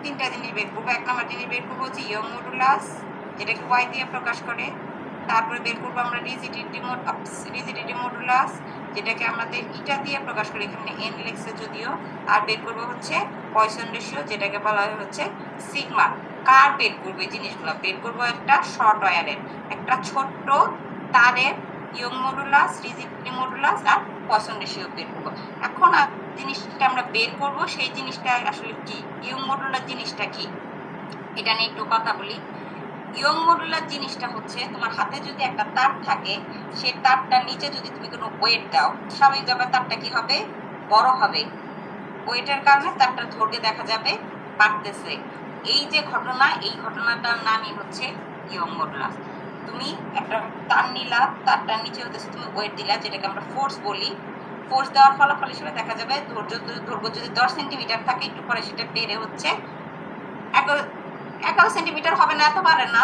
তিনটা জিনিস বের করবো। এক নম্বর জিনিস বের করবো হচ্ছে ইয়ং মডুলাস, যেটাকে ওয়াই দিয়ে প্রকাশ করে। তারপরে বের করবো আমরা রিজিডিটি মডুলাস, যেটাকে আমাদের ইটা দিয়ে প্রকাশ করে, এখানে এন লেখছে যদিও। আর বের করবো হচ্ছে পয়সন রেশিও, যেটাকে বলা হয় হচ্ছে সিগমা। কার বের করবো এই জিনিসগুলো? বের করবো একটা শর্ট ওয়্যারের, একটা ছোট্ট তারের ইয়ং মডুলাস, রিজিডিটি মডুলাস আর পয়সন রেশিও বের করবো। এখন জিনিসটা আমরা বের করবো, সেই জিনিসটা আসলে কি, ইয়ং মডুলাস জিনিসটা কি, এটা নিয়ে একটু কথা বলি। ইয়ং মডুলাস জিনিসটা হচ্ছে, তোমার হাতে যদি একটা তার থাকে, সেই তারটার নিচে যদি তুমি কোনো ওয়েট দাও, স্বাভাবিকভাবে তারটা কি হবে, বড় হবে। ওয়েটের কারণে তারটা ধরে দেখা যাবে বাড়তেছে। এই যে ঘটনা, এই ঘটনাটার নামই হচ্ছে ইয়ং মডুলাস। তুমি একটা তার নিলা, তারটার নিচে হতেছে তুমি ওয়েট দিলা, যেটাকে আমরা ফোর্স বলি। ফোর্স দেওয়ার ফলাফল হিসেবে দেখা যাবে দৈর্ঘ্য যদি 10 সেন্টিমিটার থাকে, একটু পরে সেটা বেড়ে হচ্ছে 11 সেন্টিমিটার হবে না, এত বাড়ে না,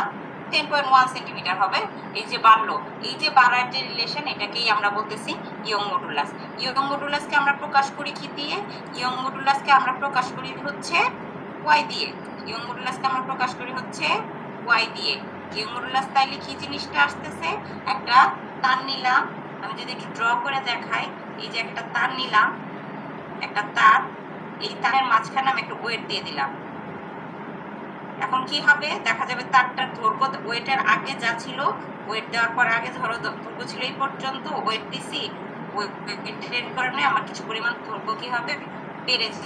10.1 সেন্টিমিটার হবে। এই যে বাড়লো, এই যে বাড়ার যে রিলেশন, এটাকেই আমরা বলতেছি ইয়ং মডুলাস। ইয়ং মডুলাসকে আমরা প্রকাশ করি কি দিয়ে? ইয়ং মডুলাসকে আমরা প্রকাশ করি হচ্ছে ওয়াই দিয়ে। ইয়ং মডুলাসকে আমরা প্রকাশ করি হচ্ছে ওয়াই দিয়ে। ইয়ং মডুলাস তাইলে কি জিনিসটা আসতেছে, একটা তার নিলাম, আমি যদি একটু ড্র করে দেখাই, এই যে একটা তার নিলাম, একটা তার, এই তারের মাঝখানে আমি একটা ওয়েট দিয়ে দিলাম। এখন কি হবে, দেখা যাবে তারটার দৈর্ঘ্য ওয়েটের আগে যা ছিল, ওয়েট দেওয়ার পর আগে ধরো দৈর্ঘ্য ছিল এই পর্যন্ত, ওয়েট দিছি, ওয়েটের কারণে আমার কিছু পরিমাণ দৈর্ঘ্য কি হবে, বেড়েছে।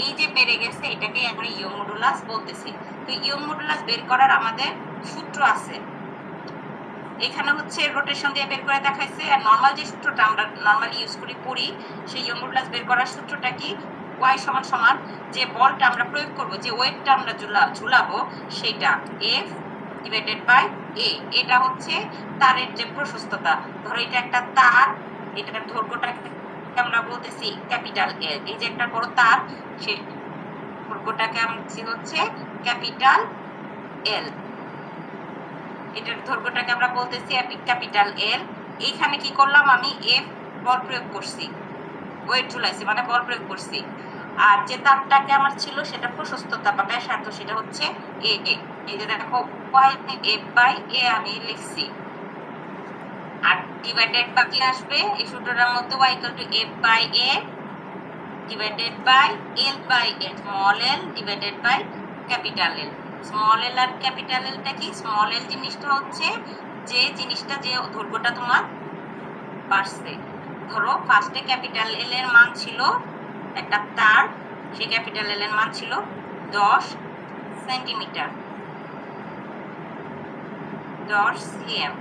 এই যে বেড়ে গেছে, এটাকে আমরা ইয়ং মডুলাস বলতেছি। তো ইয়ং মডুলাস বের করার আমাদের সূত্র আছে, এখানে হচ্ছে রোটেশন দিয়ে বের করে দেখাইছে। আর নর্মাল যে সূত্রটা আমরা নর্মালি ইউজ করি, সেই ইয়ং মডুলাস বের করার সূত্রটা কি, ওয়াই সমান সমান যে বলটা আমরা প্রয়োগ করব, যে ওয়েটটা আমরা ঝুলাবো, সেটা এফ ডিভাইডেড বাই এ। এটা হচ্ছে তারের যে প্রশস্ততা। ধরো এটা একটা তার, এটার দৈর্ঘ্যটাকে আমরা বলতেছি ক্যাপিটাল এল। এই যে একটা বড় তার, সেই দৈর্ঘ্যটাকে আমরা হচ্ছে ক্যাপিটাল এল, এটার দৈর্ঘ্যটাকে আমরা বলতেছি ক্যাপিটাল এল। এইখানে কি করলাম, আমি এফ বল প্রয়োগ করছি, ওয়েট ঝুলাইছি মানে বল প্রয়োগ করছি। আর যে তারটাকে আমার ছিল সেটা প্রশস্ততা বা ব্যাসার্ধ, সেটা হচ্ছে এ। এই যে দেখো ওয়াই এফ বাই এ আমি লিখছি। আর ডিভাইডেড বাই কি আসবে, এই সূত্রটার মধ্যে Y equal to F by A divided by L by A, small L divided by capital L. Small L আর ক্যাপিটাল এলটা কি, স্মল এল জিনিসটা হচ্ছে যে জিনিসটা, যে দৈর্ঘ্যটা তোমার বাড়ছে। ধরো ফার্স্টে ক্যাপিটাল এল এর মান ছিল, একটা তার, সেই ক্যাপিটাল এল এর মান ছিল 10 সেন্টিমিটার, 10 সিএম।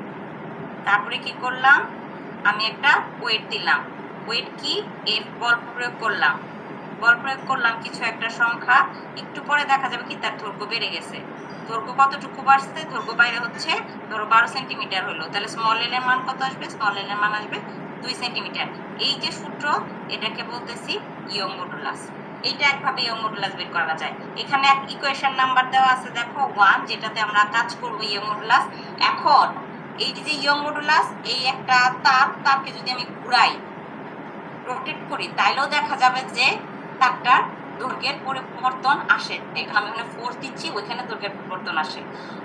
তারপরে কি করলাম, আমি একটা ওয়েট দিলাম, ওয়েট কি, এফ বল প্রয়োগ করলাম, কিছু একটা সংখ্যা, একটু পরে দেখা যাবে কি তার দৈর্ঘ্য বেড়ে গেছে। দৈর্ঘ্য কতটুকু বাড়ছে, দৈর্ঘ্য বাইরে হচ্ছে ধরো 12 সেন্টিমিটার হলো, তাহলে স্মল এল এর মান কত আসবে, স্মল এল এর মান আসবে 2 সেন্টিমিটার। এই যে সূত্র, এটাকে বলতেছি ইয়ং মডুলাস। এইটা একভাবে ইয়ং মডুলাস বের করা যায়। এখানে এক ইকুয়েশন নাম্বার দেওয়া আছে দেখো 1, যেটাতে আমরা কাজ করব ইয়ং মডুলাস। এখন এই যে ইয়ং মডুলাস, এই একটা তারকে যদি আমি ঘুরাই, রোটেট করি, তাইলেও দেখা যাবে যে তারটার দৈর্ঘ্যের পরিবর্তন আসে। এখানে আমি ফোর্স দিচ্ছি, ওইখানে দৈর্ঘ্যের পরিবর্তন আসে।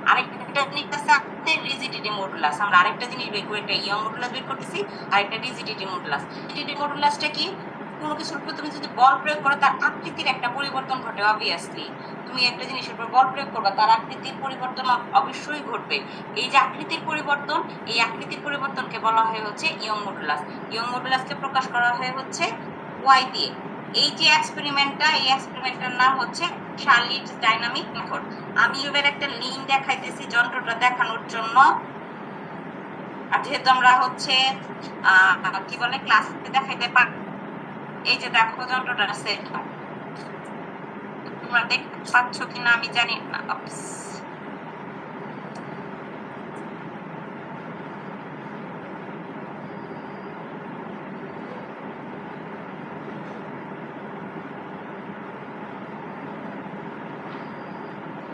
আরেকটা জিনিস আছে রিজিডিটি মডুলাস। আমরা আরেকটা জিনিস বের করি, একটা ইয়ং মডুলাস বের করতেছি, আরেকটা রিজিডিটি মডুলাস। রিজিডিটি মডুলাসটা কি, কোনো কিছুর উপর তুমি যদি বল প্রয়োগ করো, তার আকৃতির একটা পরিবর্তন ঘটে। অবভিয়াসলি তুমি একটা জিনিসের উপর বল প্রয়োগ করবা, তার আকৃতির পরিবর্তন অবশ্যই ঘটবে। এই যে আকৃতির পরিবর্তন, এই আকৃতির পরিবর্তনকে বলা হয় হচ্ছে ইয়ং মডুলাস। ইয়ং মডুলাসকে প্রকাশ করা হয় হচ্ছে ওয়াই দিয়ে। এই যে এক্সপেরিমেন্টটা, এই এক্সপেরিমেন্টের নাম হচ্ছে শার্লিটস ডাইনামিক মেথড। আমি এবার একটা লিঙ্ক দেখাইতেছি যন্ত্রটা দেখানোর জন্য। আর যেহেতু আমরা হচ্ছে কি বলে ক্লাসে দেখাইতে পারি, এই যে দেখো যন্ত্রটা আছে, তোমরা দেখতে পাচ্ছ কিনা আমি জানি না।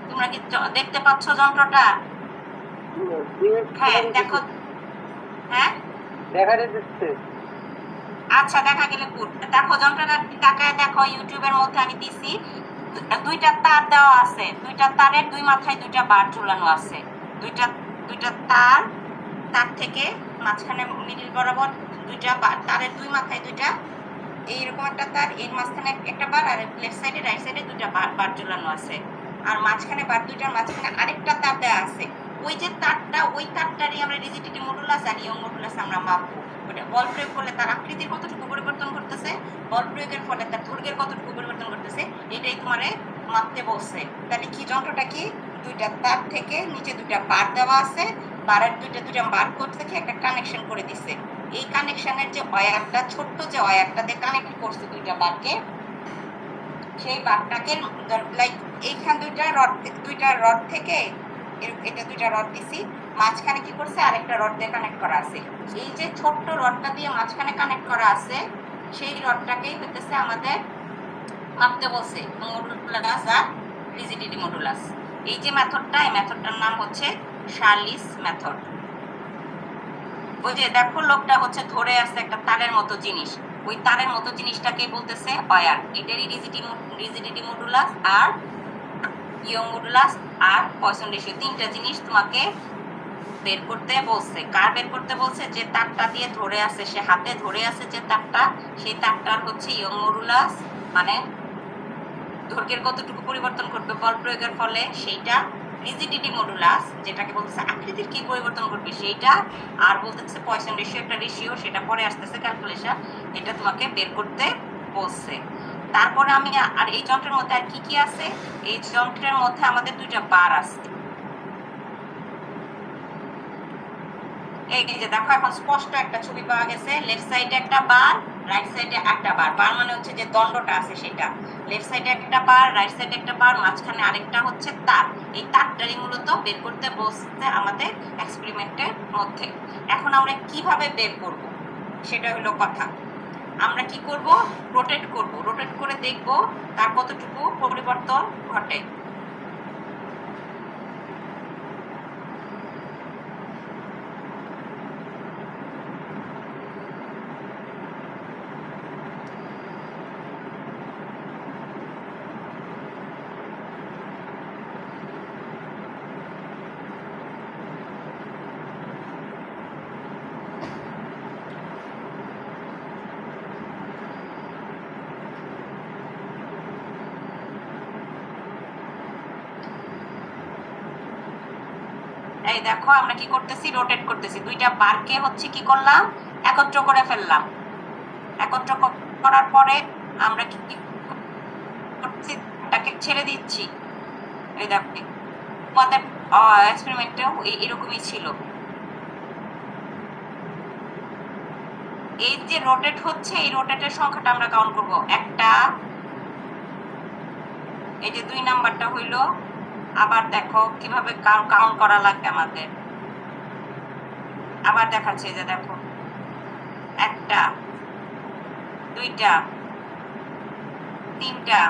তোমরা কি দেখতে পাচ্ছ যন্ত্রটা? হ্যাঁ দেখো, হ্যাঁ দেখা যাচ্ছে। আচ্ছা দেখা গেলে গুড। দেখো যন্ত্রটা তাকায় দেখো, ইউটিউবের মধ্যে আমি দিছি, দুইটা তার দেওয়া আছে, দুইটা তারের দুই মাথায় দুইটা বার ঝুলানো আছে, দুইটা দুইটা তার, তার থেকে মাঝখানে মিডিল বরাবর দুইটা বার, তারের দুই মাথায় দুইটা এইরকম একটা তার, এর মাঝখানে একটা বার, আর লেফট সাইডে রাইট সাইডে দুইটা বার ঝুলানো আছে, আর মাঝখানে বার দুইটার মাঝখানে আরেকটা তার দেওয়া আছে। ওই যে তারটা, ওই তারটারই আমরা রিজিডিটি মডুলাস আর ইয়ং মডুলাস আমরা মাপবো। ওটা বল প্রয়োগ করলে তার আকৃতির কতটুকু পরিবর্তন করতেছে, বল প্রয়োগের ফলে তার দৈর্ঘ্যের কতটুকু পরিবর্তন করতেছে, এটাই তোমারে মাপতে বলছে। তাহলে কি যন্ত্রটা কি, দুইটা তার থেকে নিচে দুইটা বার দেওয়া আছে, বারের দুইটা বার কোড থেকে একটা কানেকশন করে দিছে। এই কানেকশনের যে ওয়্যারটা, ছোট্ট যে ওয়্যারটা দিয়ে কানেক্ট করছে দুইটা বারকে, সেই বারটাকে লাইক এইখান দুইটা রড থেকে এটা দুইটা রড দিছি, মাঝখানে কি করছে আরেকটা রড দিয়ে কানেক্ট করা আছে। এই যে ছোট্ট রডটা দিয়ে মাঝখানে কানেক্ট করা আছে, সেই রডটাকেই হইতেছে আমাদের মাপতে বলছে মডুলাস আর রিজিডিটি মডুলাস। এই যে মেথডটা, এই মেথডটার নাম হচ্ছে শার্লিস মেথড। ওই যে দেখো লোকটা হচ্ছে ধরে আছে একটা তারের মতো জিনিস, ওই তারের মতো জিনিসটাকে বলতেছে ওয়্যার। এটারই রিজিডিটি মডুলাস আর ইয়ং মডুলাস আর পয়সন রেশিও, তিনটা জিনিস তোমাকে বের করতে বলছে। কার বের করতে বলছে, যে তারটা দিয়ে ধরে আছে, সে হাতে ধরে আছে যে তারটা, সেই তারটার হচ্ছে ইয়ং মডুলাস মানে দৈর্ঘ্যের কতটুকু পরিবর্তন করবে বল প্রয়োগের ফলে সেইটা, রিজিডিটি মডুলাস যেটাকে বলতেছে আকৃতির কি পরিবর্তন করবে সেইটা, আর বলতেছে পয়সন রেশিও একটা রেশিও, সেটা পরে আসতেছে ক্যালকুলেশন, এটা তোমাকে বের করতে বলছে। তারপরে আমি আর এই যন্ত্রের মধ্যে আর কি কি আছে, এই যন্ত্রের মধ্যে আমাদের দুইটা বার আছে। এই যে দেখো এখন স্পষ্ট একটা ছবি পাওয়া গেছে, লেফট সাইডে একটা বার, রাইট সাইডে একটা বার, বার মানে হচ্ছে যে দণ্ডটা আছে সেটা, লেফট সাইডে একটা বার, রাইট সাইডে একটা বার, মাঝখানে আরেকটা হচ্ছে তার। এই তারটারই মূলত বের করতে বলছে আমাদের এক্সপেরিমেন্টের মধ্যে। এখন আমরা কিভাবে বের করব সেটা হলো কথা। আমরা কি করব, রোটেট করব, রোটেট করে দেখব তার কতটুকু পরিবর্তন ঘটে। এই দেখো আমরা কি করতেছি, রোটেট করতেছি, দুইটা বারকে হচ্ছে কি করলাম, একত্র করে ফেললাম। একত্র করার পরে আমরা কি করতেছি, এটাকে ছেড়ে দিচ্ছি। এই দেখো আমাদের এক্সপেরিমেন্টেও এরকমই ছিল। এই যে রোটেট হচ্ছে, এই রোটেটের সংখ্যাটা আমরা কাউন্ট করব, একটা, এই যে 2 নাম্বারটা হইলো। আবার দেখো কিভাবে কাউন্ট করা লাগবে আমাদের, আবার দেখাচ্ছে, যে দেখো একটা, দুইটা, তিনটা,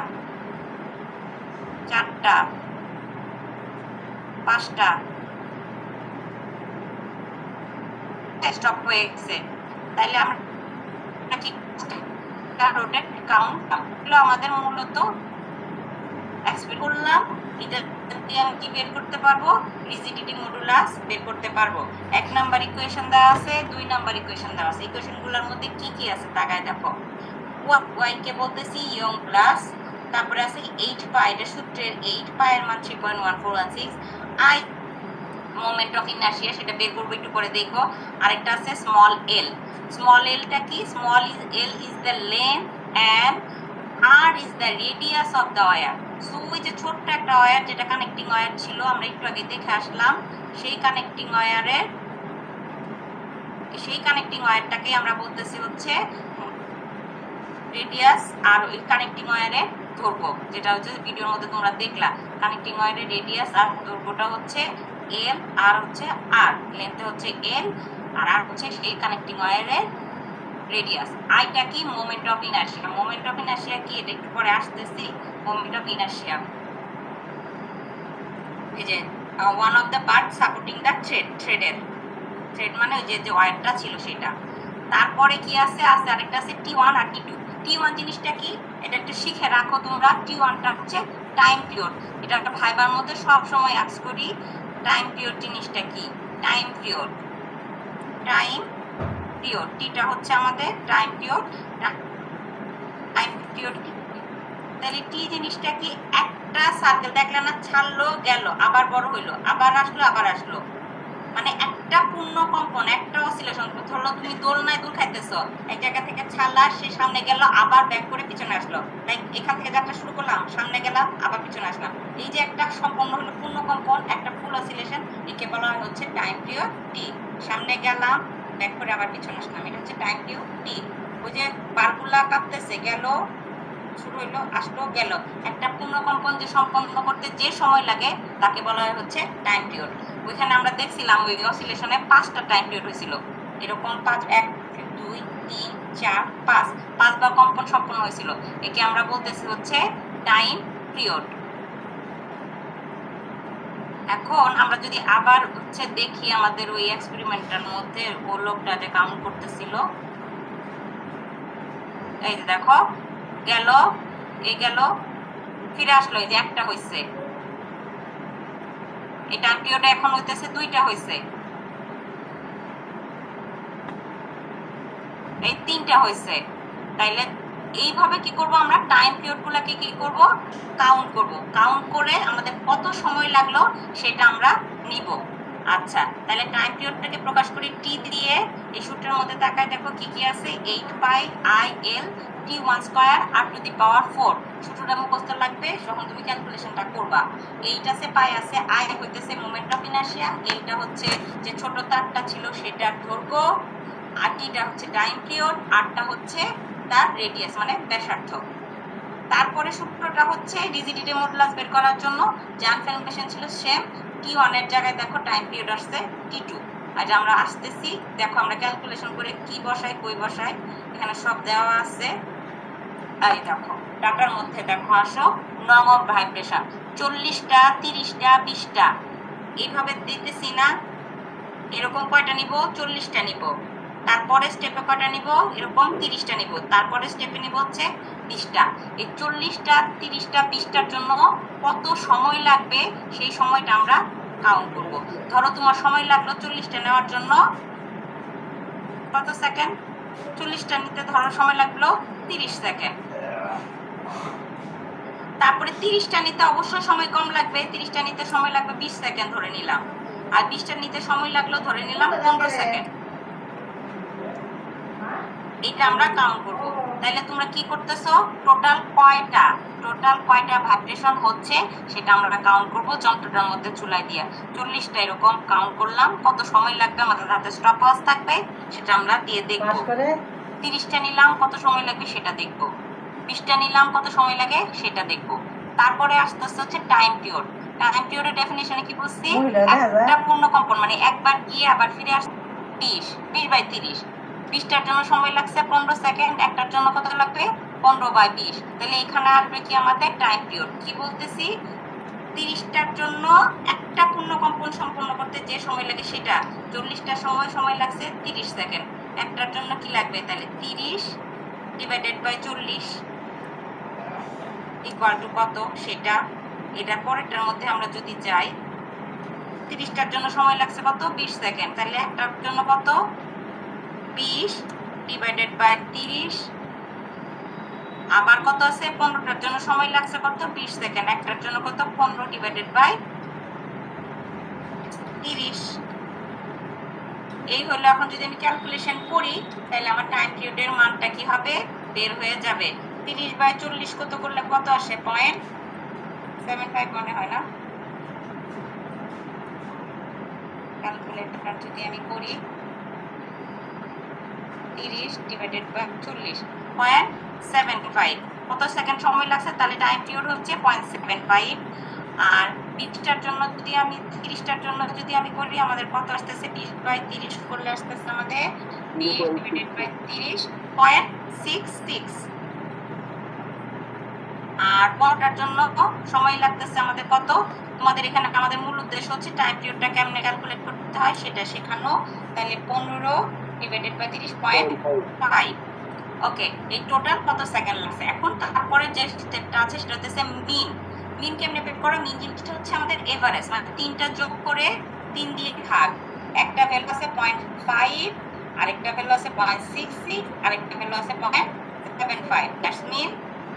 চারটা, পাঁচটা, স্টপ হয়ে গেছে। তাইলে আমরা কি রোটেট কাউন্ট হলো আমাদের মূলত এক্সপেক্ট করলাম। এটা দিয়ে আমি কি বের করতে পারবো, রিজিডিটি মডুলাস বের করতে পারবো। 1 নাম্বার ইকুয়েশন দেওয়া আছে, 2 নাম্বার ইকুয়েশন দেওয়া আছে। ইকুয়েশনগুলোর মধ্যে কি কি আছে তাকায় দেখো। ওয়াই কে বলতেছি ইয়ং প্লাস, তারপরে আছে 8 পাই, এটা সূত্রের 8 পাই এর মান 3.1416, আই মোমেন্ট অফ ইনার্শিয়া, সেটা বের করবো একটু পরে দেখবো। আরেকটা আছে স্মল এল। স্মল এলটা কি, small L is the length and R is the radius of the wire. So ওই যে ছোট্ট একটা ওয়্যার যেটা কানেক্টিং ওয়্যার ছিল, আমরা একটু আগে দেখে আসলাম, সেই কানেক্টিং ওয়্যারটাকে আমরা বলতেছি হচ্ছে রেডিয়াস, আর ওই কানেক্টিং ওয়্যারে দৈর্ঘ্য, যেটা হচ্ছে ভিডিওর মধ্যে তোমরা দেখলা। কানেক্টিং ওয়্যারের রেডিয়াস আর দৈর্ঘ্যটা হচ্ছে এল, আর হচ্ছে আর, লেন্থে হচ্ছে এল, আর হচ্ছে সেই কানেক্টিং ওয়্যারের রেডিয়াস। আইটা কি, moment of inertia. Moment of inertia কি, এটা একটু পরে আসতেছি। মোমেন্ট অফ ইনার্শিয়া, এই যে one of the part supporting the thread মানে ওই যে ওয়্যারটা ছিল সেটা। তারপরে কি আছে, আরেকটা আছে T1 আর T2। T1 জিনিসটা কি, এটা একটু শিখে রাখো তোমরা। T1টা হচ্ছে টাইম পিরিয়ড। এটা একটা ভাইবার মধ্যে সব সময় আস্ক করি, টাইম পিরিয়ড জিনিসটা কি? Time period, time period. টিটা হচ্ছে আমাদের টাইম পিরিয়ড। টাইম পিরিয়ড কি? তাহলে টি জিনিসটা কি? একটা সার্কেল দেখলে না, ছাড়লো গেল, আবার বড় হইলো, আবার আসলো, আবার আসলো, মানে একটা পূর্ণ কম্পন, একটা অসিলেশন। ধরো তুমি দোলনায় দুল খাইতেছো, এক জায়গা থেকে ছাড়লা, সে সামনে গেল, আবার ব্যাক করে পিছনে আসলো, লাইক এখান থেকে যাত্রা শুরু করলাম, সামনে গেলাম, আবার পিছনে আসলাম। এই যে একটা সম্পন্ন হলো পূর্ণ কম্পন, একটা ফুল অসিলেশন, একে বলা হয় হচ্ছে টাইম পিরিয়ড টি। সামনে গেলাম, ব্যাক করে আবার পিছনে আসলাম, এটা হচ্ছে টাইম পিরিয়ড টি। ওই যে বারগুলা কাঁপতেছে, গেল, শুরু হইলো, আসলো, গেল, একটা পূর্ণ কম্পন যে সম্পন্ন করতে যে সময় লাগে তাকে বলা হয় হচ্ছে টাইম পিরিয়ড। ওইখানে আমরা দেখছিলাম ওই অসিলেশনে 5টা টাইম পিরিয়ড হয়েছিল, এরকম 5, 1, 2, 3, 4, 5 বার কম্পন সম্পন্ন হয়েছিল। একে আমরা বলতেছি হচ্ছে টাইম পিরিয়ড। এখন আমরা যদি আবার হচ্ছে দেখি আমাদের ওই এক্সপেরিমেন্টের মধ্যে ও লোকটা যে কাউন্ট করতেছিল, এই যে দেখো, গেল, এই গেল, ফিরে আসলো, এই যে একটা হয়েছে। এই টাইম পিরিয়ডে এখন হইতেছে 2টা হয়েছে, এই 3টা হয়েছে। তাইলে এইভাবে কি করব আমরা? টাইম পিরিয়ড গুলাকে কি করব? কাউন্ট করব। কাউন্ট করে আমাদের কত সময় লাগলো সেটা আমরা নিব। আচ্ছা, তাহলে টাইম পিরিয়ডটাকে প্রকাশ করি টি দিয়ে। এই সূত্রের মধ্যে তাকায় দেখো কি কি আছে, 8 pi I L T1 square R to the power 4। সূত্রটা মুখস্থ লাগবে যখন তুমি ক্যালকুলেশনটা করবা। 8 আছে, পাই আছে, আই হইতেছে মোমেন্ট অফ ইনার্শিয়া, এলটা হচ্ছে যে ছোট তারটা ছিল সেটার দৈর্ঘ্য, আর টিটা হচ্ছে টাইম পিরিয়ড, আরটা হচ্ছে তার রেডিয়াস মানে ব্যাসার্ধ। তারপরে সূত্রটা হচ্ছে রিজিডিটি মডুলাস বের করার জন্য যে আনফরমেশন ছিল সেম, T1 এর জায়গায় দেখো টাইম পিরিয়ড আসছে T2। আর আমরা আসতেছি, দেখো আমরা ক্যালকুলেশন করে কি বসাই, কই বসাই, এখানে সব দেওয়া আছে। এই দেখো ডাটার মধ্যে দেখো, আসো নং অফ ভাইব্রেশন 40টা, 30টা, 20টা এইভাবে দিতেছি না। এরকম কয়টা নিব? 40টা নিব। তারপরে স্টেপে কয়টা নিব? এরকম 30টা নিব। তারপরে স্টেপে নিব হচ্ছে 20টা। এই 40টা, 30টা, 20টার জন্য কত সময় লাগবে সেই সময়টা আমরা কাউন্ট করব। ধরো তোমার সময় লাগলো 40টা নেওয়ার জন্য কত সেকেন্ড? 40টা নিতে ধরো সময় লাগলো 30 সেকেন্ড। তারপরে 30টা নিতে অবশ্যই সময় কম লাগবে, 30টা নিতে সময় লাগবে 20 সেকেন্ড ধরে নিলাম। আর 20টা নিতে সময় লাগলো ধরে নিলাম 15 সেকেন্ড। এটা আমরা কাউন্ট করব। তাহলে তোমরা কি করতেছো? টোটাল কয়টা ভাইব্রেশন হচ্ছে সেটা আমরা কাউন্ট করব যন্ত্রটার মধ্যে চুলাই দিয়ে। 40টা এরকম কাউন্ট করলাম, কত সময় লাগবে আমাদের হাতে স্টপ ওয়াচ থাকবে সেটা আমরা দিয়ে দেখব। 30টা নিলাম, কত সময় লাগবে সেটা দেখব। 20টা নিলাম, কত সময় লাগে সেটা দেখব। তারপরে আস্তে আস্তে হচ্ছে টাইম পিরিয়ড। টাইম পিরিয়ডের ডেফিনিশনে কি বলছি? একটা পূর্ণ কম্পন মানে একবার গিয়ে আবার ফিরে আসে 20/30। 20টার জন্য সময় লাগছে 15 সেকেন্ড, একটার জন্য কত লাগবে? 15/20। তাহলে এখানে আসবে কি আমাদের টাইম পিরিয়ড। কি বলতেছি? 30টার জন্য একটা পূর্ণ কম্পন সম্পন্ন করতে যে সময় লাগে সেটা, 40টা সময় লাগছে 30 সেকেন্ড। একটার জন্য কি লাগবে? তাহলে 30/40 ইকুয়াল টু কত সেটা। এটা পরেরটার মধ্যে আমরা যদি যাই, 30টার জন্য সময় লাগছে কত? 20 সেকেন্ড। তাহলে একটার জন্য কত? 20/30। আবার কত আছে? 15টার জন্য সময় লাগছে কত? 20 সেকেন্ড। একটার জন্য কত? 15/30। এই হলো। এখন যদি আমি ক্যালকুলেশন করি তাহলে আমার টাইম পিরিয়ডের মানটা কি হবে? বের হয়ে যাবে। 30/40 কত করলে কত আসে? 0.75 মনে হয় না? ক্যালকুলেটর যদি আমি করি, 30/40 0.75, কত সেকেন্ড সময় লাগছে? তাহলে টাইম পিরিয়ড হচ্ছে 0.75। আর 20টার জন্য যদি আমি 30টার জন্য যদি আমি করি, আমাদের কত আসতেছে? 20/30 করলে আসতেছে আমাদের 20/30 0.66। আর 15টার জন্য সময় লাগতেছে আমাদের কত? তোমাদের এখানে আমাদের মূল উদ্দেশ্য হচ্ছে টাইম পিরিয়ডটা কেমনে ক্যালকুলেট করতে হয় সেটা শেখানো। তাহলে 15/30 0.5। ওকে, এই টোটাল কত সেকেন্ড লাগছে। এখন তারপরে যে স্টেপটা আছে সেটা হচ্ছে মিন। মিন কেমনে বের করো? মিন জিনিসটা হচ্ছে আমাদের এভারেজ, মানে তিনটা যোগ করে 3 দিয়ে ভাগ। একটা ভ্যালু আছে 0.5, আরেকটা ভ্যালু আছে 0.66, আরেকটা ভ্যালু আছে 0.75। দ্যাটস মিন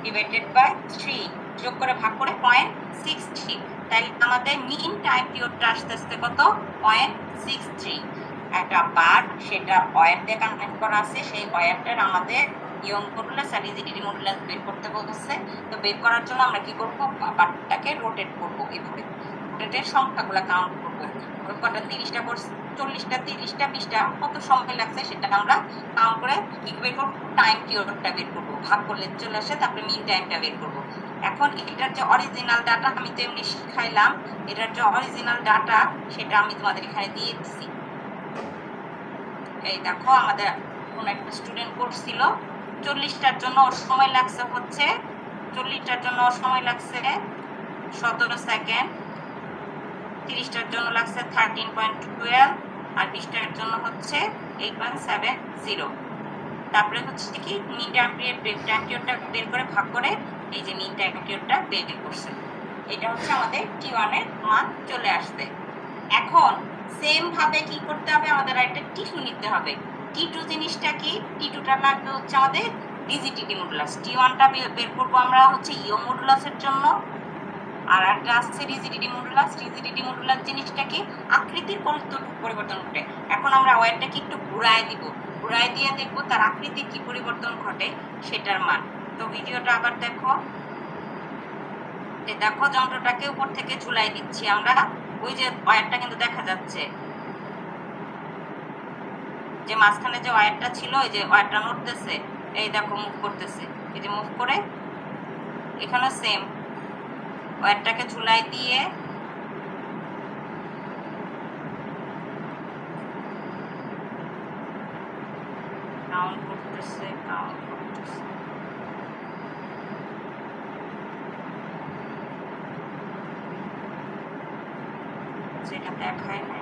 ডিভাইডেড বাই 3, যোগ করে ভাগ করে 0.63। তাহলে আমাদের মিন টাইম পিরিয়ডটা আসতে কত? 0.63। একটা বার, সেটা ওয়্যার দিয়ে কানেক্ট করা আছে, সেই ওয়্যারটার আমাদের ইয়ং মডুলাস আর রিজিডিটি মডুলাস বের করতে বলতেছে। তো বের করার জন্য আমরা কি করব? বারটাকে রোটেট করব। এইভাবে রোটেটের সংখ্যাগুলো কাউন্ট করব। কটা 30টা করছে, 40টা, 30টা, 20টা, কত সময় লাগছে সেটা আমরা কাউন্ট করে কি বের করব? টাইম পিরিয়ডটা বের করব। ভাগ করলে চলে আসে, তারপরে মিন টাইমটা বের করব। এখন এটার যে অরিজিনাল ডাটা আমি তো এমনি শিখাইলাম, এটার যে অরিজিনাল ডাটা সেটা আমি তোমাদের এখানে দিয়ে দিচ্ছি। এই দেখো, আমাদের কোন একটা স্টুডেন্ট করছিল 40টার জন্য ওর সময় লাগছে হচ্ছে 40টার জন্য ওর সময় লাগছে 17 সেকেন্ড, 30টার জন্য লাগছে 13.12, আর 20টার জন্য হচ্ছে 8.70। তারপরে হচ্ছে কি মিন টাইম পিরিয়ডটা বের করে ভাগ করে এই যে মিন টাইম পিরিয়ডটা বের করছে। এটা হচ্ছে আমাদের T1 এর মান চলে আসবে। এখন সেম ভাবে কি করতে হবে? আমাদের একটা T2 নিতে হবে। T2 জিনিসটা কি? T2টা লাগবে হচ্ছে আমাদের ডিজিটিটি মডুলাস। T1টা বের করবো আমরা হচ্ছে ইয়ং মডুলাসের জন্য, আর একটা আসছে রিজিডিটি মডুলাস। রিজিডিটি মডুলাস জিনিসটা কি? আকৃতির পরিবর্তন ঘটে। এখন আমরা ওয়্যারটাকে একটু ঘুরায় দিব, ঘুরায় দিয়ে দেখবো তার আকৃতির কি পরিবর্তন ঘটে সেটার মান। তো ভিডিওটা আবার দেখো। দেখো, যন্ত্রটাকে উপর থেকে ঝুলাই দিচ্ছি আমরা। ওই যে ওয়্যারটা কিন্তু দেখা যাচ্ছে, যে মাঝখানে যে ওয়্যারটা ছিল, ওই যে ওয়্যারটা নড়তেছে, এই দেখো মুভ করতেছে। এই যে মুভ করে এখানে সেম ওয়্যারটাকে ঝুলাই দিয়ে কাউন্ট করতেছে, সেটা দেখায় না।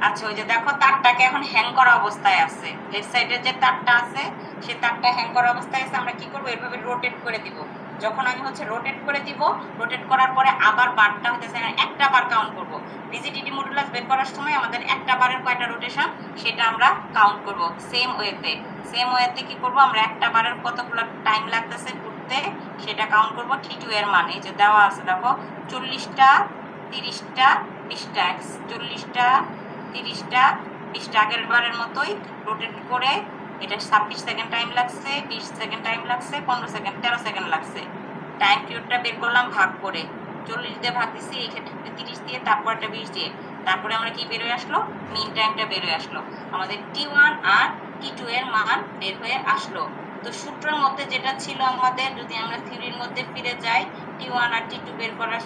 আচ্ছা, ওই যে দেখো তারটাকে এখন হ্যাং করা অবস্থায় আছে। লেফট সাইডের যে তারটা আছে সে তারটা হ্যাং করা অবস্থায় আছে। আমরা কি করবো? এভাবে রোটেট করে দিব। যখন আমি হচ্ছে রোটেট করে দিব, রোটেট করার পরে আবার বারটা হইতেছে একটা বার কাউন্ট করব। ডিজিটিটি মডুলাস বের করার সময় আমাদের একটা বারের কয়টা রোটেশন সেটা আমরা কাউন্ট করব। সেম ওয়েতে কি করব? আমরা একটা বারের কতগুলো টাইম লাগতেছে ঘুরতে সেটা কাউন্ট করব। T2 এর মান এই যে দেওয়া আছে, দেখো 40টা, 30টা, 20টা, 40টা, 30টা, 20টা, আগের বারের মতোই রোটেট করে এটা 26 সেকেন্ড টাইম লাগছে, 20 সেকেন্ড টাইম লাগছে, 15 সেকেন্ড, 13 সেকেন্ড লাগছে। টাইম পিরিয়ডটা বের করলাম ভাগ করে, 40 দিয়ে ভাগ দিচ্ছি, এই ক্ষেত্রে 30 দিয়ে, তারপর একটা 20 দিয়ে, তারপরে আমরা কি বের হয়ে আসলো? মিন টাইমটা বের হয়ে আসলো। আমাদের T1 আর T2 এর মান বের হয়ে আসলো। তো সূত্রের মধ্যে যেটা ছিল আমাদের, যদি আমরা থিওরির মধ্যে ফিরে যাই, T1 আর T2 বের করার,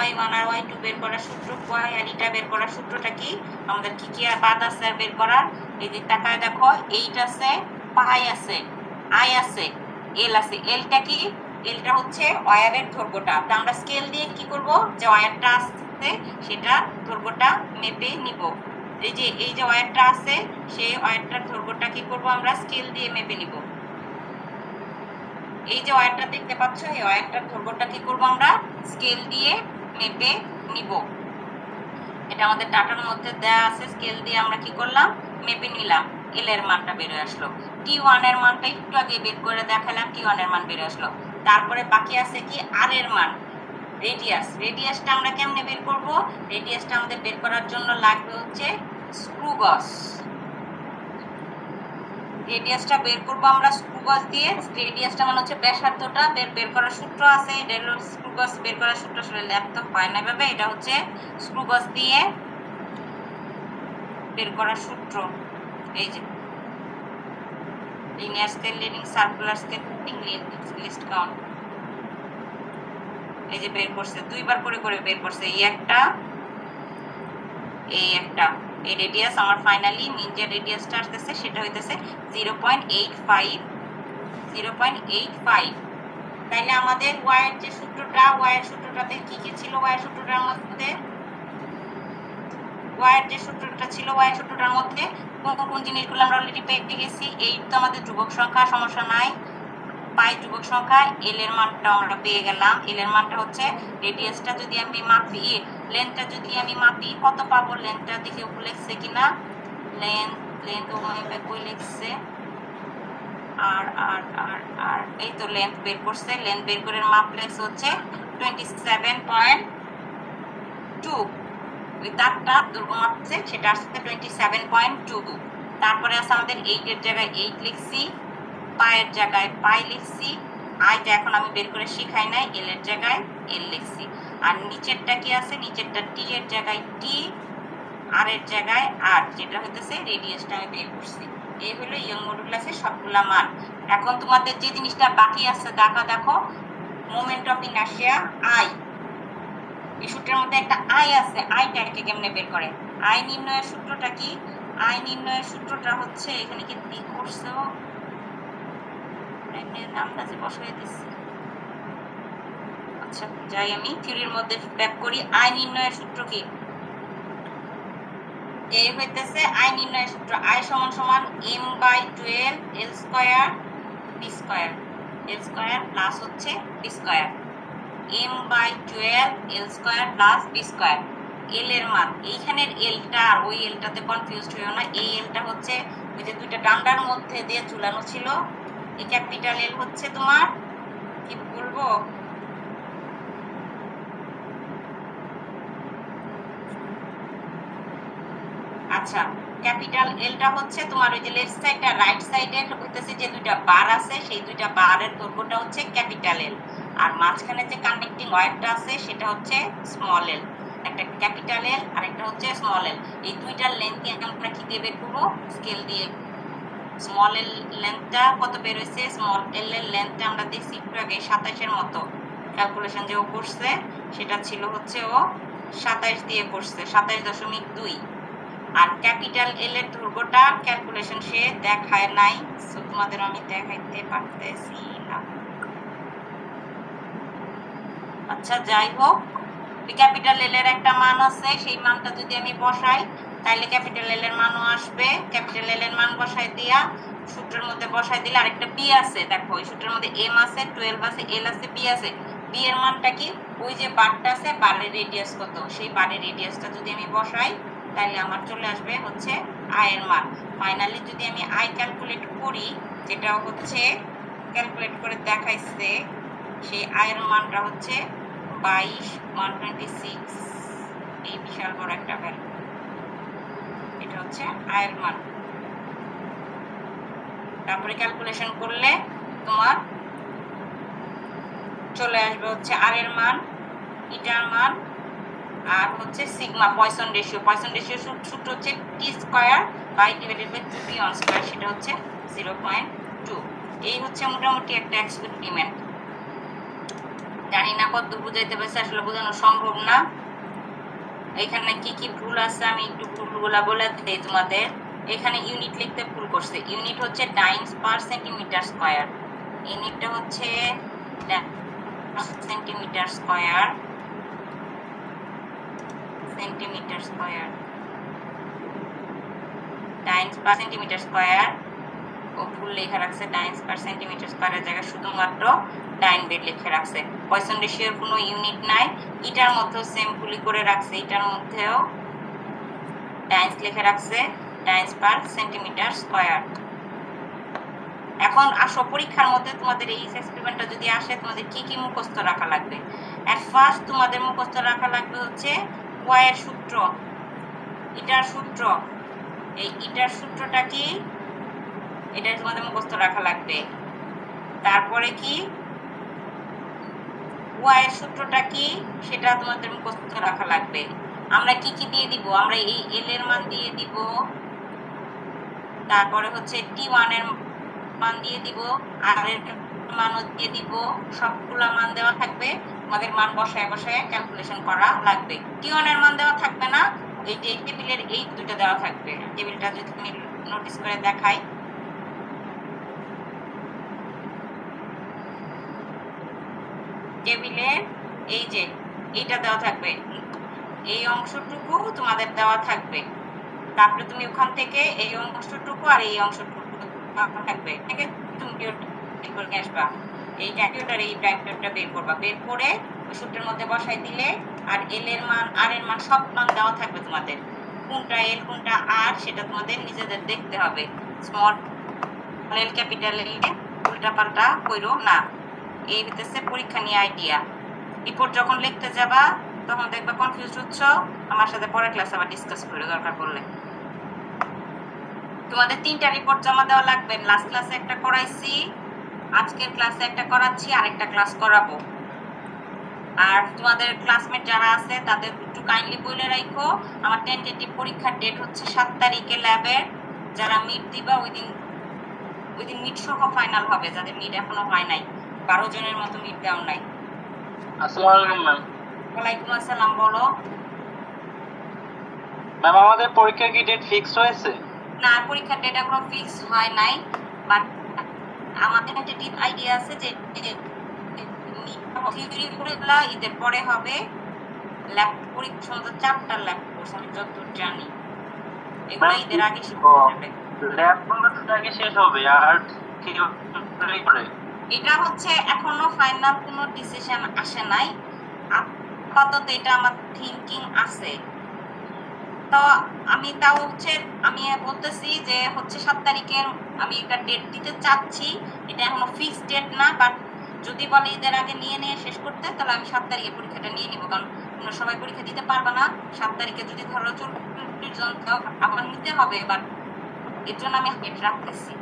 Y1 আর Y2 বের করার সূত্র, Y আর ইটা বের করার সূত্রটা কি? আমাদের কি কি বাদ আছে বের করার? এই যে তাকায় দেখো, এইট আছে, পাই আছে, আই আছে, এল আছে। এলটা কি? এলটা হচ্ছে ওয়্যারের দৈর্ঘ্যটা। তো আমরা স্কেল দিয়ে কি করব? যে ওয়্যারটা আসছে সেটা দৈর্ঘ্যটা মেপে নিব। এই যে ওয়্যারটা আছে সেই ওয়্যারটার দৈর্ঘ্যটা কি করব? আমরা স্কেল দিয়ে মেপে নিব। এই যে ওয়্যারটা দেখতে পাচ্ছ, এই ওয়্যারটার দৈর্ঘ্যটা কি করব? আমরা স্কেল দিয়ে মেপে নিব। এটা আমাদের ডাটার মধ্যে দেয়া আছে। স্কেল দিয়ে আমরা কি করলাম? মেপে নিলাম। এল এর মানটা বের হয়ে আসলো। T1 এর মানটা একটু আগে বের করে দেখালাম, T1 এর মান বের হয়ে আসলো। তারপরে বাকি আছে কি? আর এর মান, রেডিয়াসটা আমরা কেমনে বের করব? রেডিয়াসটা আমাদের বের করার জন্য লাগবে হচ্ছে স্ক্রু গজ। রেডিয়াসটা বের করবো আমরা স্ক্রু গজ দিয়ে। রেডিয়াসটা মানে হচ্ছে ব্যাসার্ধটা। বের করার সূত্র আছে, এটা হলো স্ক্রু গজ বের করার সূত্র। আসলে ল্যাব তো হয় না ভাবে, এটা হচ্ছে স্ক্রু গজ দিয়ে বের করার সূত্র। এই যে linear scale, leading, circular scale, list count, এই যে বের করছে, দুইবার করে করে বের করছে। এই একটা, এই একটা, এই রেডিয়াস আমার ফাইনালি মিন যে রেডিয়াসটা আসতেছে সেটা হইতেছে 0.85। তাইলে আমাদের ওয়াইয়ের যে সূত্রটা, ওয়াইয়ের সূত্রটাতে কি কি ছিল? ওয়াইয়ের সূত্রটার মধ্যে ওয়াইয়ের যে সূত্রটা ছিল, ওয়াইয়ের সূত্রটার মধ্যে কোন কোন জিনিসগুলো আমরা অলরেডি পেয়ে গেছি। এই তো আমাদের ধ্রুবক সংখ্যা, সমস্যা নাই। পাই ধ্রুবক সংখ্যা, এল এর মানটা আমরা পেয়ে গেলাম। এল এর মানটা হচ্ছে, রেডিয়াসটা যদি আমি মাপি, লেন্থটা যদি আমি মাপি কত পাবো, লেন্থটা দেখে লিখছে কিনা, লেন্থ কই লিখছে, আর আর আর আর এই তো লেন্থ বের করছে। লেন্থ বের করে মাপ লেখছে হচ্ছে 27.2। ওই তারটা দৈর্ঘ্য মাপছে, সেটা আসছে 27.2। তারপরে আছে আমাদের 8 এর জায়গায় 8 লিখছি, পায়ের জায়গায় পাই লিখছি, আইটা এখন আমি বের করে শিখাই নাই, এল এর জায়গায় এল লিখছি। আর নিচেরটা কি আছে, নিচেরটা টি এর জায়গায় টি, আর এর জায়গায় আর, যেটা হইতেছে রেডিয়াসটা আমি বের করছি। এই হলো ইয়ং মডুলাসের সবগুলা মান। এখন তোমাদের যে জিনিসটা বাকি আছে দেখো, মোমেন্ট অফ ইনার্শিয়া আই। এই সূত্রের মধ্যে একটা আই আছে, আইটাকে কেমনে বের করে? আই নির্ণয়ের সূত্রটা কি? আই নির্ণয়ের সূত্রটা হচ্ছে, এখানে কি দিক করছো, নামটা যে বসাই দিচ্ছি। আচ্ছা যাই, আমি থিওরির মধ্যে ব্যাক করি। আই নির্ণয়ের সূত্র কি? এই হইতেছে আই নির্ণয়ের সূত্র, আই সমান সমান m/12 l square b square, l square plus হচ্ছে b square, m/12 l square plus b square. L এর মান, এইখানের এলটা আর ওই এলটাতে কনফিউজড হইও না। এই এলটা হচ্ছে ওই যে দুইটা ডান্ডার মধ্যে দিয়ে ঝুলানো ছিল। এই ক্যাপিটাল এল হচ্ছে তোমার, কি বলবো, আচ্ছা ক্যাপিটাল এলটা হচ্ছে তোমার ওই যে লেফট সাইড আর রাইট সাইডে হইতেছে যে দুইটা বার আছে, সেই দুইটা বারের দৈর্ঘ্যটা হচ্ছে ক্যাপিটাল এল। আর মাঝখানে যে কানেক্টিং ওয়্যারটা আছে সেটা হচ্ছে স্মল এল। একটা ক্যাপিটাল এল আর একটা হচ্ছে স্মল এল। এই দুইটার লেন্থ আমরা কি দিয়ে বের করবো? স্কেল দিয়ে। স্মল এল লেন্থটা কত বের হয়েছে? স্মল এল এর লেন্থটা আমরা দেখছি একটু আগে 27-এর মতো। ক্যালকুলেশন যে ও করছে সেটা ছিল হচ্ছে ও 27 দিয়ে করছে, 27.2। আর ক্যাপিটাল এল এর দৈর্ঘ্যটা ক্যালকুলেশন সে দেখায় নাই, সো তোমাদের আমি দেখাইতে পারতেছি না। আচ্ছা যাই হোক, ক্যাপিটাল এল এর একটা মান আছে, সেই মানটা যদি আমি বসাই তাহলে ক্যাপিটাল এল এর মানও আসবে। ক্যাপিটাল এল এর মান বসাই দিয়া সূত্রের মধ্যে বসাই দিলে, আরেকটা বি আছে, দেখো এই সূত্রের মধ্যে এম আছে, 12 আছে, এল আছে, বি আছে। বি এর মানটা কি? ওই যে বারটা আছে, বারের রেডিয়াস কত, সেই বারের রেডিয়াসটা যদি আমি বসাই তাহলে আমার চলে আসবে হচ্ছে আই এর মান। ফাইনালি যদি আমি আই ক্যালকুলেট করি, যেটা হচ্ছে ক্যালকুলেট করে দেখাইছে, সেই আই এর মানটা হচ্ছে 22.126। এই বিশাল বড় একটা ভ্যালু, এটা হচ্ছে আই এর মান। তারপরে ক্যালকুলেশন করলে তোমার চলে আসবে হচ্ছে আর এর মান, ইটার মান, আর হচ্ছে sigma Poisson ratio. Poisson ratio সূত্র হচ্ছে T square by divided by 2p1² সেটা হচ্ছে 0.2। এই হচ্ছে মোটামুটি একটা এক্সপেরিমেন্ট। জানি না কত বুঝাইতে পারছে, আসলে বোঝানো সম্ভব না। এখানে কি কি ভুল আছে আমি একটু ভুলগুলা বলে দিই তোমাদের। এখানে ইউনিট লিখতে ভুল করছে। ইউনিট হচ্ছে ডাইন্স পার সেন্টিমিটার স্কয়ার, ইউনিটটা হচ্ছে centimetre square, centimetre square, dynes per centimetre square. ও ভুল লেখা রাখছে, ডাইন্স পার সেন্টিমিটার স্কয়ারের জায়গায় শুধুমাত্র ডাইন বেড লিখে রাখছে। পয়সন রেশিওর কোনো ইউনিট নাই। এটার মধ্যেও সেম ভুলই করে রাখছে, এটার মধ্যেও ডাইন্স লিখে রাখছে, ডাইন্স পার সেন্টিমিটার স্কয়ার। এখন আসো পরীক্ষার মধ্যে তোমাদের এই এক্সপেরিমেন্টটা যদি আসে, তোমাদের কি কি মুখস্থ রাখা লাগবে? এট ফার্স্ট তোমাদের মুখস্থ রাখা লাগবে হচ্ছে ওয়াইয়ের সূত্র, এটার সূত্র। এই এটার সূত্রটা কি, এটা তোমাদের মুখস্থ রাখা লাগবে। তারপরে কি ওয়াইয়ের সূত্রটা কি, সেটা তোমাদের মুখস্থ রাখা লাগবে। আমরা কি কি দিয়ে দিব? আমরা এই এল এর মান দিয়ে দিব, তারপরে হচ্ছে টি1 এর মান দিয়ে দিব, আর এর মানও দিয়ে দিব। সবগুলা মান দেওয়া থাকবে, আমাদের মান বসায় বসায় ক্যালকুলেশন করা লাগবে। টি1 এর মান দেওয়া থাকবে না, এই যে টেবিলের এই দুটো দেওয়া থাকবে। টেবিলটা যদি আমি নোটিস করে দেখাই, টেবিলের এই যে এইটা দেওয়া থাকবে, এই অংশটুকু তোমাদের দেওয়া থাকবে, তারপরে তুমি ওখান থেকে এই অংশটুকু আর এই অংশটুকু থাকবে, তুমি করে আসবা, এই ক্যালকুলেটর এই ব্র্যাকেটটা বের করবা, বের করে ওই সূত্রের মধ্যে বসাই দিলে আর এল এর মান আর এর মান সব মান দেওয়া থাকবে তোমাদের, কোনটা এল কোনটা আর সেটা তোমাদের নিজেদের দেখতে হবে। স্মল এল ক্যাপিটাল এল উল্টা পাল্টা কইরো না। এই হইতেছে পরীক্ষা নিয়ে আইডিয়া। রিপোর্ট যখন লিখতে যাবা তখন দেখবা কনফিউজ হচ্ছ, আমার সাথে পরের ক্লাস আবার ডিসকাস করে দরকার পড়লে। তোমাদের 3টা রিপোর্ট জমা দেওয়া লাগবে। লাস্ট ক্লাসে একটা করাইছি, আজকের ক্লাসে একটা করাচ্ছি, আরেকটা ক্লাস করাবো। আর তোমাদের ক্লাসমেট যারা আছে তাদের একটু কাইন্ডলি বলে রাখো, আমার টেন্টেটিভ পরীক্ষার ডেট হচ্ছে 7 তারিখে ল্যাবের। যারা মিড দিবা ওই দিন মিড সহ ফাইনাল হবে, যাদের মিড এখনো হয় নাই। 12 জনের মতো মিড দেওয়া নাই। আসসালামু আলাইকুম ম্যাম। ওয়ালাইকুম আসসালাম। বলো ম্যাম, আমাদের পরীক্ষার কি ডেট ফিক্সড হয়েছে? না, পরীক্ষার ডেট এখনো ফিক্স হয় নাই, বাট আমাদের টেন্টেটিভ আইডিয়া আছে যে থিওরিগুলো ঈদের পরে হবে। ল্যাব পরীক্ষা সম্ভবত 4টা ল্যাব কোর্স আমি যতদূর জানি, এগুলো ঈদের আগে শেষ হয়ে যাবে। ল্যাব গুলো আগে শেষ হবে আর থিওরি পরে। এটা হচ্ছে এখনো ফাইনাল কোনো ডিসিশন আসে নাই, আপাতত এটা আমার থিংকিং আছে। তো আমি তাও হচ্ছে আমি বলতেছি যে হচ্ছে 7 তারিখের আমি একটা ডেট দিতে চাচ্ছি, এটা এখনো ফিক্সড ডেট না, বাট যদি বলে ঈদের আগে নিয়ে শেষ করতে তাহলে আমি 7 তারিখে পরীক্ষাটা নিয়ে নিব, কারণ তোমরা সবাই পরীক্ষা দিতে পারবে না। 7 তারিখে যদি ধরো 40 জন আবার নিতে হবে, বাট এর জন্য আমি ডেট রাখতেছি।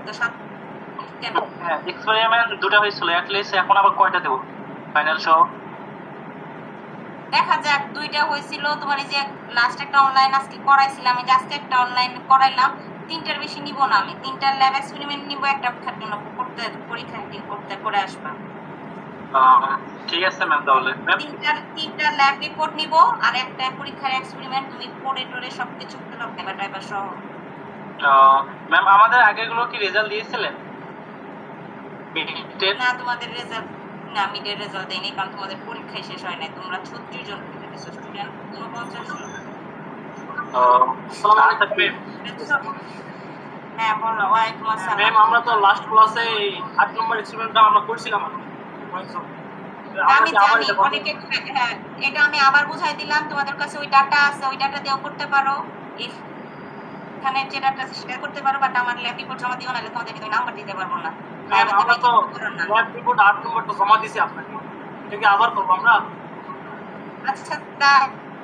তো 7 কেন এক্সপেরিমেন্ট দুটো হয়েছিল, অ্যাট লিস্ট এখন আবার কয়টা দেব ফাইনাল সহ? দেখা যাক, 2টা হয়েছিল তোমার। এই যে লাস্ট একটা অনলাইন আজকে করাইছিলাম, আমি আজকে একটা অনলাইন করাইলাম। 3টার বেশি নিব না আমি, 3টা ল্যাব এক্সপেরিমেন্ট নিব, একটা পরীক্ষার জন্য পরীক্ষা করতে করে আসবা। ঠিক আছে ম্যাম, তাহলে তিনটা ল্যাব রিপোর্ট নিব আর একটা পরীক্ষার এক্সপেরিমেন্ট, তুমি পড়ে টরে সবকিছু পেপার সহ। ম্যাম, আমাদের আগেগুলো কি রেজাল্ট দিয়েছিলেন? না, তোমাদের রেজাল্ট না, মিডের রেজাল্ট দেয়নি, কারণ তোমাদের পরীক্ষাই শেষ হয় নাই। তোমরা 36 জন পরীক্ষা দিছো, স্টুডেন্ট 49 জন। হ্যাঁ বলো। ওয়ালাইকুম আসসালাম। ম্যাম, আমরা তো লাস্ট ক্লাসে 8 নম্বর এক্সপেরিমেন্টটা আমরা করছিলাম। আমি জানি অনেকে, হ্যাঁ এটা আমি আবার বুঝাই দিলাম, তোমাদের কাছে ওই ডাটা আছে, ওই ডাটা দিয়েও করতে পারো, এখানে যে ডাটা সেটা করতে পারো, বাট আমার ল্যাব রিপোর্ট জমা দিও, নাহলে তোমাদের কিন্তু নাম্বার দিতে পারবো না। আমরা তো ল্যাব রিপোর্ট 8 নম্বরটা জমা দিছি আপনাকে, এটা কি আবার করব আমরা? আচ্ছা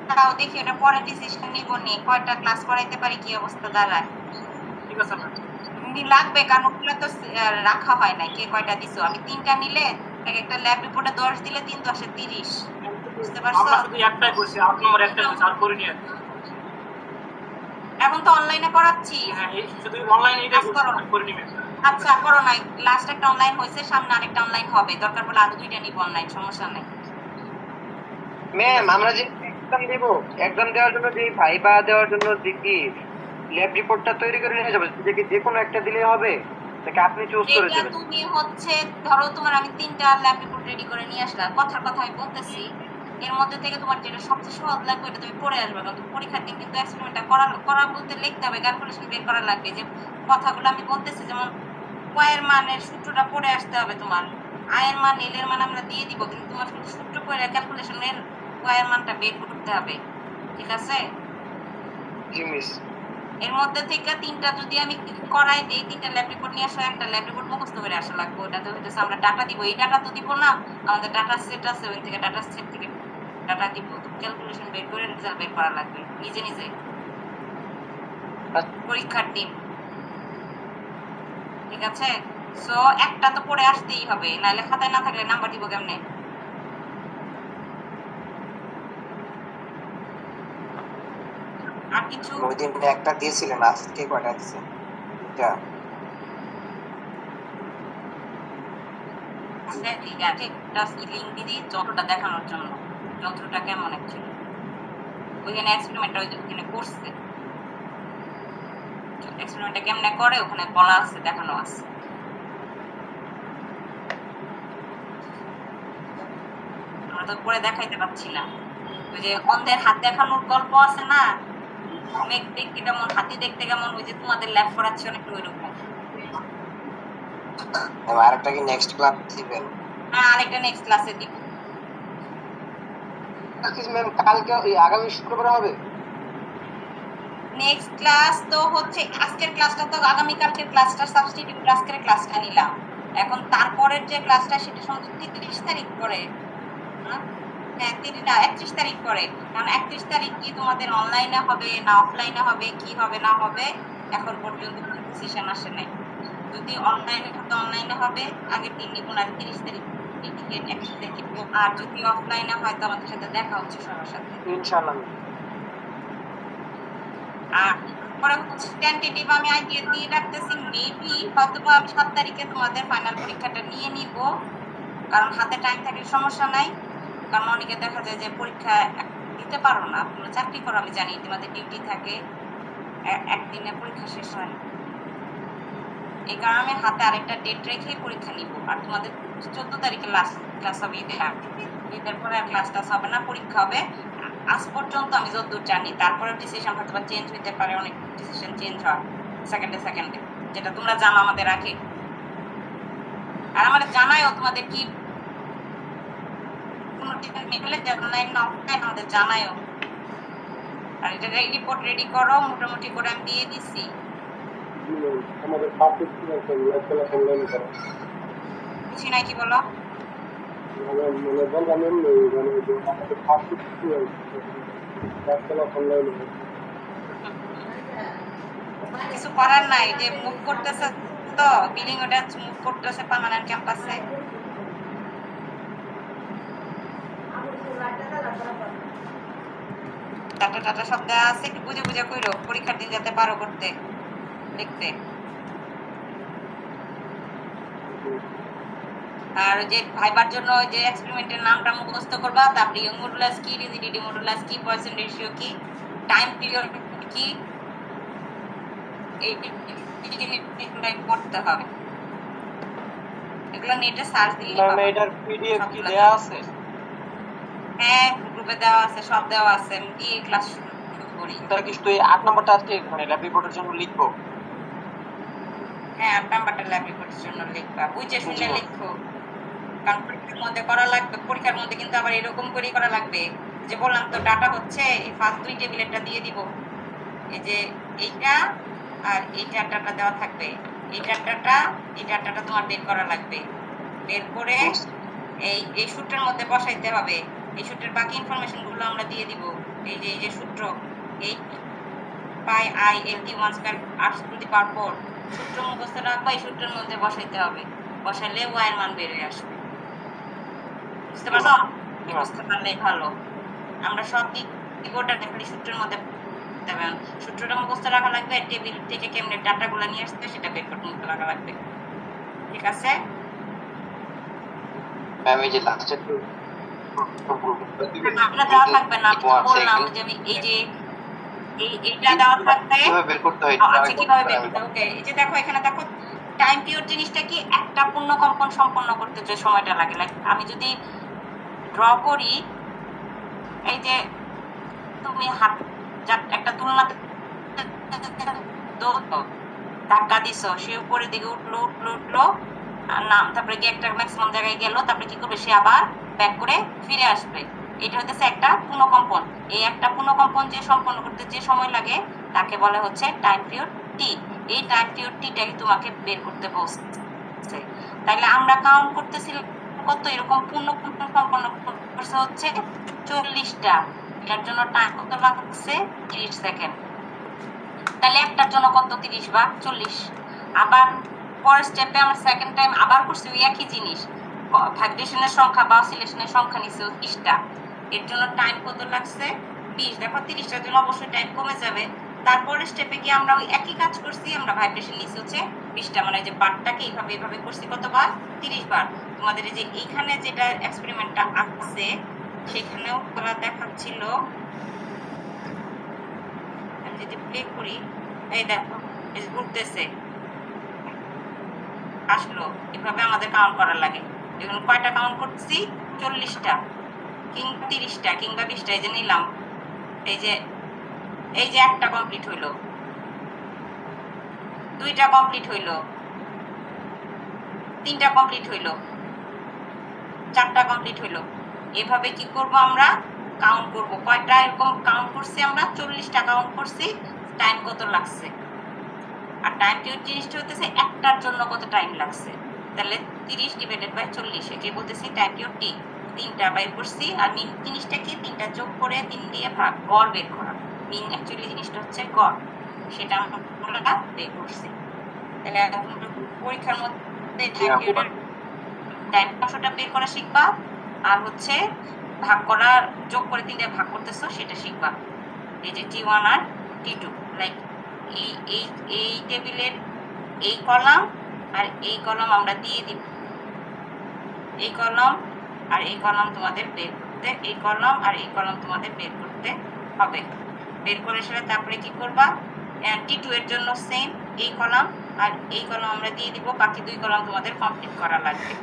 দাও দেখি, ওটা পরে ডিসিশন নিব, নি কয়টা ক্লাস করাইতে পারি, কি অবস্থা দাঁড়ায়। ঠিক আছে ম্যাম, লাগবে, কারণ ওগুলো তো রাখা হয় না, কে কয়টা দিছো। আমি 3টা নিলে একটা ল্যাব রিপোর্টে 10 দিলে 3 10 30, বুঝতে পারছো? আমরা শুধু একটাই করছি, 8 নম্বর একটাই করছি, আর করিনি। এখন তো অনলাইনে করাচ্ছি। হ্যাঁ, এই শুধু অনলাইন এইটাই করিনি ম্যাম। আচ্ছা করো নাই, লাস্ট একটা অনলাইন হয়েছে, সামনে আরেকটা অনলাইন হবে, দরকার পড়লে আরো 2টা নিব অনলাইন, সমস্যা নাই। ম্যাম, আমরা যে এক্সাম দেব, এক্সাম দেওয়ার জন্য যে ভাইবা দেওয়ার জন্য দেখি ল্যাব রিপোর্টটা তৈরি করে নিয়ে যাবে, দেখি যে কোনো একটা দিলে হবে নাকি আপনি চুজ করে এটা দেবেন? তুমি হচ্ছে ধরো তোমার আমি 3টা ল্যাব রিপোর্ট রেডি করে নিয়ে আসলাম, কথার কথা আমি বলতেছি, এর মধ্যে থেকে তোমার যেটা সবচেয়ে সহজ লাগবে এটা তুমি পড়ে আসবে, কারণ পরীক্ষার দিন কিন্তু এক্সপেরিমেন্টটা করা বলতে লিখতে হবে, ক্যালকুলেশন বের করা লাগবে, যে কথাগুলো আমি বলতেছি, যেমন ওয়াইয়ের মানের সূত্রটা পড়ে আসতে হবে তোমার, আয়ের মান এল এর মান আমরা দিয়ে দিব, কিন্তু তোমার শুধু সূত্র পড়ে ক্যালকুলেশনের ওয়াইয়ের মানটা বের করতে হবে, ঠিক আছে? জি মিস। এর মধ্যে থেকে 3টা যদি আমি করাই দিই, 3টা ল্যাব রিপোর্ট নিয়ে আসো, একটা ল্যাব রিপোর্ট মুখস্থ করে আসা লাগবে, ওটাতে হইতেছে আমরা ডাটা দিব, এই ডাটা তো দিব না, আমাদের ডাটা সেট আছে, ওই থেকে ডাটা সেট থেকে ডাটা দিব, ক্যালকুলেশন বের করে রেজাল্ট বের করা লাগবে নিজে নিজে পরীক্ষার দিন, ঠিক আছে? সো একটা তো পড়ে আসতেই হবে, নাহলে খাতায় না থাকলে নাম্বার দিব কেমনে? আর কিছু ওই দিন একটা দিয়েছিলেন, আজকে কয়টা দিয়েছেন? এটা ঠিক আছে, লিঙ্ক দিদি যন্ত্রটা দেখানোর জন্য, যন্ত্রটা কেমন অ্যাকচুয়ালি ওইখানে এক্সপেরিমেন্টটা ওইখানে করছে, এক্সপেরিমেন্টটা কেমনে করে ওখানে বলা আছে, দেখানো আছে। আমরা তো পরে দেখাইতে পারছি না, ওই যে অন্ধের হাত দেখানোর গল্প আছে না, মেঘ দেখতে কেমন হাতি দেখতে কেমন, ওই যে তোমাদের ল্যাব করাচ্ছে অনেকটা ওইরকম। আরেকটা কি নেক্সট ক্লাস দিবেন? হ্যাঁ আরেকটা নেক্সট ক্লাসে দিব। ম্যাম কালকে আগামী শুক্রবার হবে? নেক্সট ক্লাস তো হচ্ছে আজকের ক্লাসটা তো আগামীকালকের ক্লাসটা সাবস্টিটিউট আজকের ক্লাসটা নিলাম। এখন তারপরের যে ক্লাসটা সেটা সম্ভবত 30 তারিখ পরে, হ্যাঁ 31 তারিখ পরে। কারণ 31 তারিখ কি তোমাদের অনলাইনে হবে না অফলাইনে হবে, কি হবে না হবে এখন পর্যন্ত কোনো ডিসিশন আসে নাই। যদি অনলাইনে থাকে অনলাইনে হবে, আগের দিন নিব না 30 তারিখ টিকিট একসাথে কিনবো। আর যদি অফলাইনে হয় তো আমাদের সাথে দেখা হচ্ছে সবার সাথে ইনশাআল্লাহ। আর পরে হচ্ছে টেন্টেটিভ আমি আইডিয়া দিয়ে রাখতেছি, মেবি হয়তো আমি 7 তারিখে তোমাদের ফাইনাল পরীক্ষাটা নিয়ে নিব, কারণ হাতে টাইম থাকলে সমস্যা নাই। কারণ অনেকে দেখা যায় যে পরীক্ষা দিতে পারো না, তোমরা চাকরি করো আমি জানি, তোমাদের ডিউটি থাকে, একদিনে পরীক্ষা শেষ হয় না। এই কারণে আমি হাতে আরেকটা ডেট রেখেই পরীক্ষা নিব। আর তোমাদের 14 তারিখে লাস্ট ক্লাস হবে, ঈদের পরে আর ক্লাস টাস হবে না, পরীক্ষা হবে। আজ পর্যন্ত আমি যতদূর জানি, তারপরে ডিসিশন হয়তো বা চেঞ্জ হইতে পারে, অনেক ডিসিশন চেঞ্জ হয় সেকেন্ডে, যেটা তোমরা জানো আমাদের আগে। আর আমাদের জানাইও তোমাদের কি কোনো মিলে অনলাইন না অফলাইন আমাদের জানাইও। আর এটা রিপোর্ট রেডি করো, মোটামুটি করে আমি দিয়ে দিছি। আমাদের পাবলিক ক্লাস অনলাইনে করা কিছু নাই, কি বলো? মানে বললাম এমনি মানে আমাদের পাবলিক ক্লাস অনলাইনে কিছু করার নাই, যে মুভ করতেছে তো বিল্ডিং, ওটা মুভ করতেছে পার্মানেন্ট ক্যাম্পাসে। ডাটা সব দেওয়া আছে, একটু বুঝে বুঝে কইরো, পরীক্ষার দিন যাতে পারো করতে লিখতে। আর যে ভাইবার জন্য ওই যে এক্সপেরিমেন্টের নামটা মুখস্থ করবা, তারপরে ইয়ং মডুলাস কি, রিজিডিটি মডুলাস কি, পয়সন রেশিও কি, টাইম পিরিয়ড কি, এই করতে হবে। এগুলো নেটে সার্চ দিলে ম্যাম এটার পিডিএফ কি দেয়া আছে? হ্যাঁ গ্রুপে দেওয়া আছে, সব দেওয়া আছে। আমি দিয়ে ক্লাস শুরু করি। তার কি শুধু এই 8 নম্বরটা আজকে মানে ল্যাব রিপোর্টের জন্য লিখবো? হ্যাঁ 8 নাম্বারটা ল্যাব রিপোর্টের জন্য লিখবা, বুঝে শুনে লিখো, কারণ পরীক্ষার মধ্যে করা লাগবে। পরীক্ষার মধ্যে কিন্তু আবার এরকম করেই করা লাগবে, যে বললাম তো ডাটা হচ্ছে এই ফার্স্ট 2 টেবিলেরটা দিয়ে দিব, এই যে এইটা আর এই ডাটাটা দেওয়া থাকবে, এই ডাটাটা তোমার বের করা লাগবে। বের করে এই সূত্রের মধ্যে বসাইতে হবে। এই সূত্রের বাকি ইনফরমেশন গুলো আমরা দিয়ে দিব। এই যে সূত্র, এই pi I L T 1 square r to the power 4 সূত্র মুখস্থ রাখবা, এই সূত্রের মধ্যে বসাইতে হবে। বসাইলে y এর মান বের হয়ে আসবে। বুঝতে পারছো? বুঝতে পারলে ভালো। আমরা সব দিক ওটা খালি সূত্রের মধ্যে দেবেন, সূত্রটা মুখস্থ রাখা লাগবে, টেবিল থেকে কেমনে ডাটাগুলো নিয়ে আসতে সেটা বের করতে মুখস্থ রাখা লাগবে। ঠিক আছে? ম্যাম এই যে লাস্টের আপনারা দেওয়া থাকবে না, বললাম যে আমি এই যে এইটা দেওয়া থাকবে কিভাবে বের করতে হয়? আচ্ছা কিভাবে বের করতে? ওকে, এই যে দেখো এখানে দেখো টাইম পিরিয়ড জিনিসটা কি, একটা পূর্ণ কম্পন সম্পন্ন করতে যে সময়টা লাগে। লাইক আমি যদি ড্র করি, এই যে তুমি হাত একটা তুলনাতে ধাক্কা দিছো, সে উপরের দিকে উঠলো আর নাম, তারপরে গিয়ে একটা ম্যাক্সিমাম জায়গায় গেল, তারপরে কি করবে, সে আবার ব্যাক করে ফিরে আসবে। এটা হচ্ছে একটা পুনঃকম্পন। এই একটা পুনঃকম্পন যে সম্পন্ন করতে যে সময় লাগে তাকে বলে হচ্ছে টাইম পিরিয়ড টি। এই টাইম পিরিয়ড টিটাকে তোমাকে বের করতে বলছে। তাহলে আমরা কাউন্ট করতেছিলাম কত এরকম পুনঃকম্পন সম্পন্ন করছে হচ্ছে 40টা। এটার জন্য টাইম কত লাগছে? 30 সেকেন্ড। তাহলে একটার জন্য কত? 30 ভাগ 40। আবার পরের স্টেপে আমরা সেকেন্ড টাইম আবার করছি ওই একই জিনিস, ভাইব্রেশনের সংখ্যা বা অসিলেশনের সংখ্যা নিচ্ছে 30টা। এর জন্য টাইম কত লাগছে? 20। দেখো 30টার জন্য অবশ্যই টাইম কমে যাবে। তারপরের স্টেপে গিয়ে আমরা ওই একই কাজ করছি, আমরা ভাইব্রেশন নিচ্ছে হচ্ছে 20টা, মানে যে বারটাকে এইভাবে করছি কতবার? 30 বার। তোমাদের এই যে এইখানে যেটা এক্সপেরিমেন্টটা আছে সেখানেও করা দেখাচ্ছিল, আমি যদি প্লে করি, এই দেখো ঘুরতেছে আসলো। এভাবে আমাদের কাউন্ট করা লাগে। দেখুন কয়টা কাউন্ট করছি? 40টা। কিংবা 30টা কিংবা 20টা, এই যে নিলাম, এই যে একটা কমপ্লিট হইলো, 2টা কমপ্লিট হইলো, 3টা কমপ্লিট হইলো, 4টা কমপ্লিট হইলো। এভাবে কি করব আমরা কাউন্ট করব, কয়টা এরকম কাউন্ট করছি আমরা, 40টা কাউন্ট করছি, টাইম কত লাগছে। আর টাইম পিরিয়ড জিনিসটা হতেছে একটার জন্য কত টাইম লাগছে, তাহলে 30 ডিভাইডেড বাই 40, এটাই বলতেছি টাইম পিরিয়ড টি। 3টা বাইর করছি, আর মিন জিনিসটা কি, 3টা যোগ করে 3 দিয়ে ভাগ, গড় বের করা। মিন অ্যাকচুয়ালি জিনিসটা হচ্ছে গড়, সেটা আমরা বের করছি। তাহলে পরীক্ষার মধ্যে টাইম অংশটা বের করা শিখবা, আর হচ্ছে ভাগ করা, যোগ করে 3 দিয়ে ভাগ করতেছো সেটা শিখবা। এই যে T1 আর T2, লাইক এই টেবিলের এই কলাম আর এই কলাম আমরা দিয়ে দিব, এই কলাম আর এই কলাম তোমাদের বের করতে, এই কলাম আর এই কলাম তোমাদের বের করতে হবে। বের করে সেটা তারপরে কি করবা, T2 এর জন্য সেম, এই কলাম আর এই কলাম আমরা দিয়ে দিব, বাকি 2 কলাম তোমাদের কমপ্লিট করা লাগবে।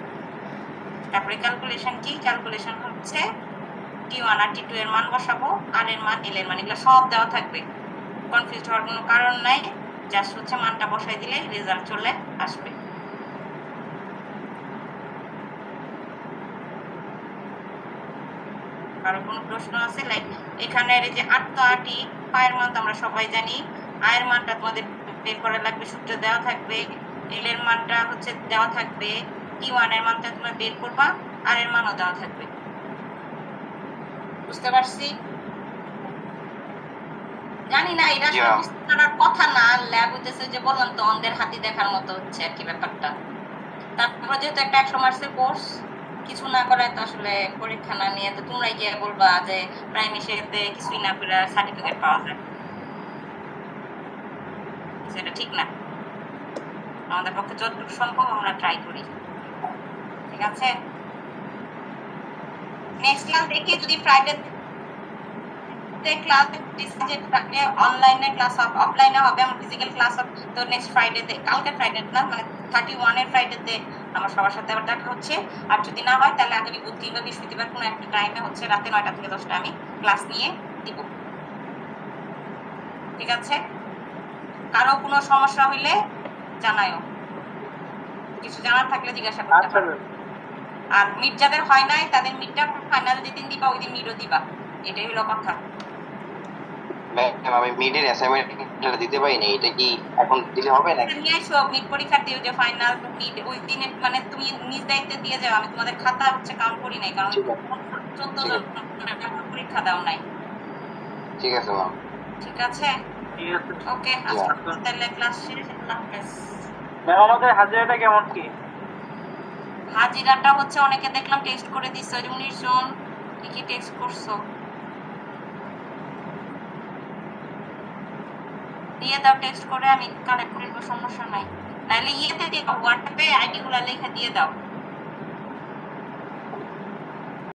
তারপরে ক্যালকুলেশন কি, ক্যালকুলেশন হচ্ছে T1 আর T2 এর মান বসাবো, আর এর মান, এল এর মান, এগুলো সব দেওয়া থাকবে, কনফিউজ হওয়ার কোনো কারণ নাই, জাস্ট হচ্ছে মানটা বসাই দিলে রেজাল্ট চলে আসবে। কারো কোনো প্রশ্ন আছে? লাইক এখানে এই যে 8 তো 8ই, পায়ের মান তো আমরা সবাই জানি, আয়ের মানটা তোমাদের বের করা লাগবে, সূত্র দেওয়া থাকবে, এল এর মানটা হচ্ছে দেওয়া থাকবে, T1 এর মানটা তোমরা বের করবা, আর এর মানও দেওয়া থাকবে। বুঝতে পারছি? জানি না, এটা বুঝতে পারার কথা না, ল্যাব হইতেছে যে বললাম তো অন্ধের হাতি দেখার মতো হচ্ছে আর কি ব্যাপারটা। তারপরে যেহেতু একটা 100 মার্কসের কোর্স, কিছু না করে তো আসলে পরীক্ষা না নিয়ে তো তোমরাই গিয়ে বলবা যে প্রাইমেশিতে কিছুই না করে সার্টিফিকেট পাওয়া যায়, সেটা ঠিক না। আমাদের পক্ষে যতটুকু সম্ভব আমরা ট্রাই করি, ঠিক আছে? নেক্সট ক্লাস দেখি, যদি ফ্রাইডে ক্লাস অনলাইনে ক্লাস অফলাইনে হবে, আমার ফিজিক্যাল ক্লাস হবে, তো নেক্সট ফ্রাইডেতে, কালকে ফ্রাইডে না মানে 31 এর ফ্রাইডেতে আমার সবার সাথে আবার দেখা হচ্ছে। আর যদি না হয় তাহলে আগামী বুধ কিংবা বৃহস্পতিবার কোনো একটা টাইমে হচ্ছে রাতে 9টা থেকে 10টা আমি ক্লাস নিয়ে দিব, ঠিক আছে? কারো কোনো সমস্যা হইলে জানায়ও, কিছু জানার থাকলে জিজ্ঞাসা করতে পারো। আর মিট যাদের হয় নাই তাদের মিটটা ফাইনাল যেদিন দিবা ওই দিন মিটও দিবা, এটাই হলো কথা। ম্যাম আমি মিডের অ্যাসাইনমেন্টটা দিতে পারিনি, এটা কি এখন দিলে হবে নাকি? নিয়ে এসো মিড পরীক্ষা দিও, যে ফাইনাল মিড ওই দিনে মানে তুমি নিজ দায়িত্বে দিয়ে যাও, আমি তোমাদের খাতা হচ্ছে কাউন্ট করি নাই, কারণ 14 জন পরীক্ষা দাও নাই। ঠিক আছে ম্যাম, ঠিক আছে, ঠিক আছে। ওকে, আজকে তাহলে ক্লাস শেষ। আল্লাহ হাফেজ। ম্যাম আমাদের হাজিরাটা কেমন কি? হাজিরাটা হচ্ছে অনেকে দেখলাম টেস্ট করে দিচ্ছে, 19 জন কি টেস্ট করছো, দিয়ে দাও টেক্সট করে, আমি কালেক্ট করে দেবো, সমস্যা নাই। নাহলে ইয়েতে দিয়ে হোয়াটসঅ্যাপে আইডি গুলা লিখে দিয়ে দাও।